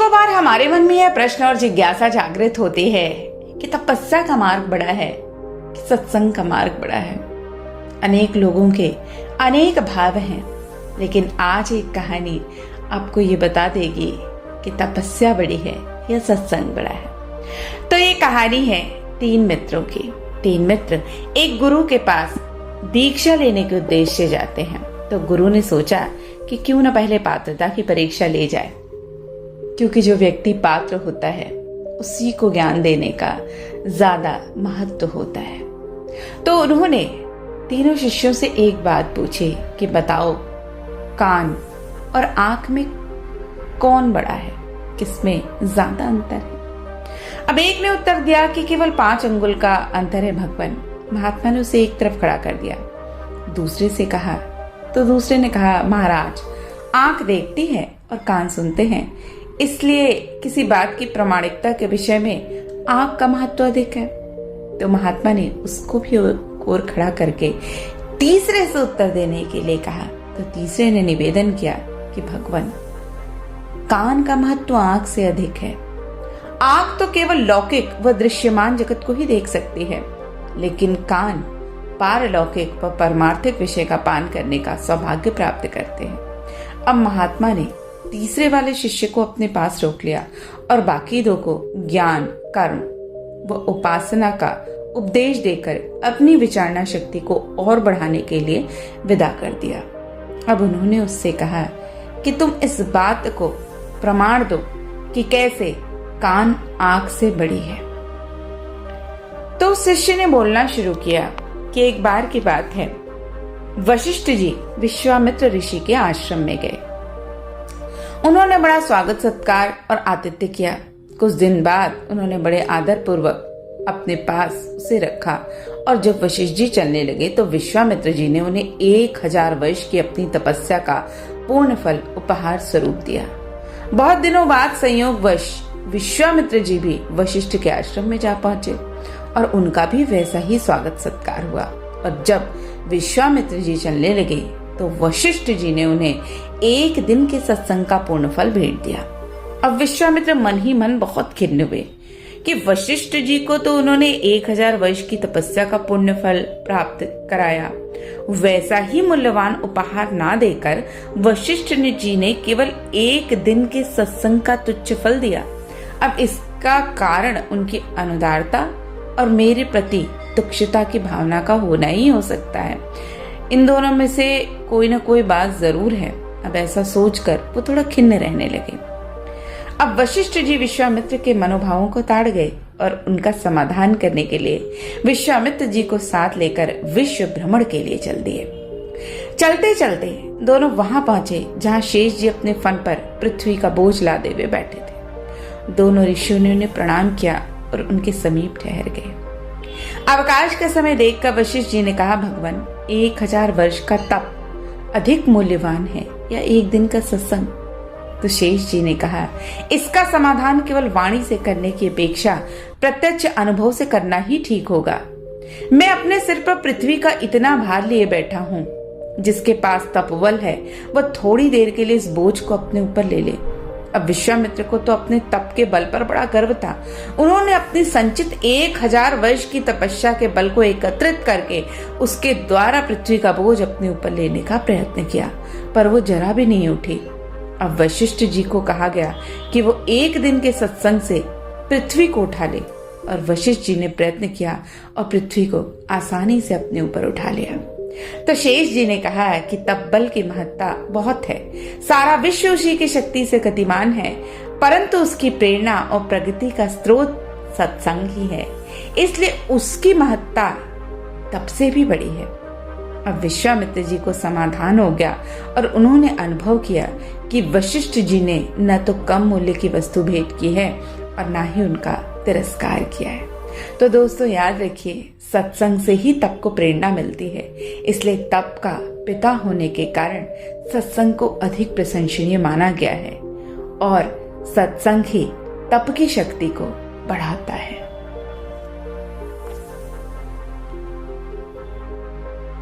अनेकों बार हमारे मन में यह प्रश्न और जिज्ञासा जागृत होती है कि तपस्या का मार्ग बड़ा है कि सत्संग का मार्ग बड़ा है। अनेक लोगों के अनेक भाव हैं, लेकिन आज एक कहानी आपको ये बता देगी कि तपस्या बड़ी है या सत्संग बड़ा है। तो ये कहानी है 3 मित्रों की। 3 मित्र एक गुरु के पास दीक्षा लेने के उद्देश्य से जाते हैं। तो गुरु ने सोचा कि क्यों न पहले पात्रता की परीक्षा ले जाए, क्योंकि जो व्यक्ति पात्र होता है उसी को ज्ञान देने का ज्यादा महत्व होता है। तो उन्होंने तीनों शिष्यों से एक बात पूछी कि बताओ, कान और आंख में कौन बड़ा है, किसमें ज्यादा अंतर है? अब एक ने उत्तर दिया कि केवल 5 अंगुल का अंतर है भगवान। महात्मा ने उसे एक तरफ खड़ा कर दिया। दूसरे से कहा तो दूसरे ने कहा, महाराज, आंख देखती है और कान सुनते हैं, इसलिए किसी बात की प्रामाणिकता के विषय में आंख का महत्व अधिक है। तो महात्मा ने उसको भी और खड़ा करके तीसरे से उत्तर देने के लिए कहा। तो तीसरे ने निवेदन किया कि भगवान, कान का महत्व आंख से अधिक है। आंख तो केवल लौकिक व दृश्यमान जगत को ही देख सकती है, लेकिन कान पारलौकिक व परमार्थिक विषय का पान करने का सौभाग्य प्राप्त करते हैं। अब महात्मा ने तीसरे वाले शिष्य को अपने पास रोक लिया और बाकी 2 को ज्ञान, कर्म व उपासना का उपदेश देकर अपनी विचारणा शक्ति को और बढ़ाने के लिए विदा कर दिया। अब उन्होंने उससे कहा कि तुम इस बात को प्रमाण दो कि कैसे कान आंख से बड़ी है। तो शिष्य ने बोलना शुरू किया कि एक बार की बात है, वशिष्ठ जी विश्वामित्र ऋषि के आश्रम में गए। उन्होंने बड़ा स्वागत सत्कार और आतिथ्य किया। कुछ दिन बाद उन्होंने बड़े आदर पूर्वक अपने पास उसे रखा और जब वशिष्ठ जी चलने लगे तो विश्वामित्र जी ने उन्हें 1000 वर्ष की अपनी तपस्या का पूर्ण फल उपहार स्वरूप दिया। बहुत दिनों बाद संयोगवश विश्वामित्र जी भी वशिष्ठ के आश्रम में जा पहुंचे और उनका भी वैसा ही स्वागत सत्कार हुआ। और जब विश्वामित्र जी चलने लगे तो वशिष्ठ जी ने उन्हें 1 दिन के सत्संग का पूर्ण फल भेंट दिया। अब विश्वामित्र मन ही मन बहुत खिन्न हुए कि वशिष्ठ जी को तो उन्होंने 1000 वर्ष की तपस्या का पुण्य फल प्राप्त कराया, वैसा ही मूल्यवान उपहार ना देकर वशिष्ठ जी ने केवल 1 दिन के सत्संग का तुच्छ फल दिया। अब इसका कारण उनकी अनुदारता और मेरे प्रति तुच्छता की भावना का होना ही हो सकता है। इन दोनों में से कोई ना कोई बात जरूर है। अब ऐसा सोचकर वो थोड़ा खिन्न रहने लगे। अब वशिष्ठ जी विश्वामित्र के मनोभावों को ताड़ गए और उनका समाधान करने के लिए विश्वामित्र जी को साथ लेकर विश्व भ्रमण के लिए चल दिए। चलते चलते दोनों वहां पहुंचे जहां शेष जी अपने फन पर पृथ्वी का बोझ लादे हुए बैठे थे। दोनों ऋषियों ने उन्हें प्रणाम किया और उनके समीप ठहर गए। अवकाश का समय देखकर वशिष्ठ जी ने कहा, भगवान, 1000 वर्ष का तप अधिक मूल्यवान है या 1 दिन का सत्संग? तो शेष जी ने कहा, इसका समाधान केवल वाणी से करने की अपेक्षा प्रत्यक्ष अनुभव से करना ही ठीक होगा। मैं अपने सिर पर पृथ्वी का इतना भार लिए बैठा हूँ, जिसके पास तपबल है वह थोड़ी देर के लिए इस बोझ को अपने ऊपर ले ले। अब विश्वामित्र को तो अपने तप के बल पर बड़ा गर्व था। उन्होंने अपनी संचित 1000 वर्ष की तपस्या के बल को एकत्रित करके उसके द्वारा पृथ्वी का बोझ अपने ऊपर लेने का प्रयत्न किया, पर वो जरा भी नहीं उठी। अब वशिष्ठ जी को कहा गया कि वो 1 दिन के सत्संग से पृथ्वी को उठा ले, और वशिष्ठ जी ने प्रयत्न किया और पृथ्वी को आसानी से अपने ऊपर उठा लिया। तो शेष जी ने कहा कि तप बल की महत्ता बहुत है। सारा विश्व उसी की शक्ति से गतिमान है, परंतु उसकी प्रेरणा और प्रगति का स्रोत सत्संग ही है, इसलिए उसकी महत्ता तप से भी बड़ी है। अब विश्वामित्र जी को समाधान हो गया और उन्होंने अनुभव किया कि वशिष्ठ जी ने न तो कम मूल्य की वस्तु भेंट की है और न ही उनका तिरस्कार किया है। तो दोस्तों, याद रखिए, सत्संग से ही तप को प्रेरणा मिलती है, इसलिए तप का पिता होने के कारण सत्संग को अधिक प्रशंसनीय माना गया है और सत्संग ही तप की शक्ति को बढ़ाता है।